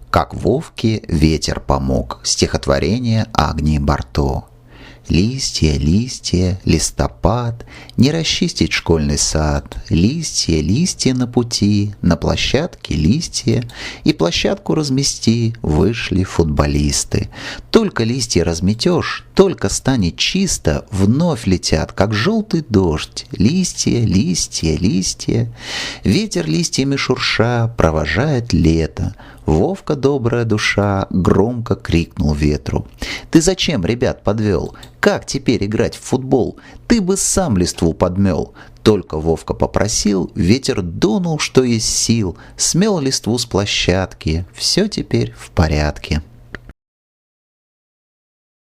Как Вовке ветер помог. Стихотворение Агнии Барто. Листья, листья, листопад, не расчистить школьный сад. Листья, листья на пути, на площадке листья, и площадку размести, вышли футболисты. Только листья разметешь, только станет чисто, вновь летят, как желтый дождь. Листья, листья, листья. Ветер листьями шурша провожает лето. Вовка, добрая душа, громко крикнул ветру: «Ты зачем ребят подвел? Как теперь играть в футбол? Ты бы сам листву подмел!» Только Вовка попросил, ветер дунул, что есть сил, смел листву с площадки, все теперь в порядке.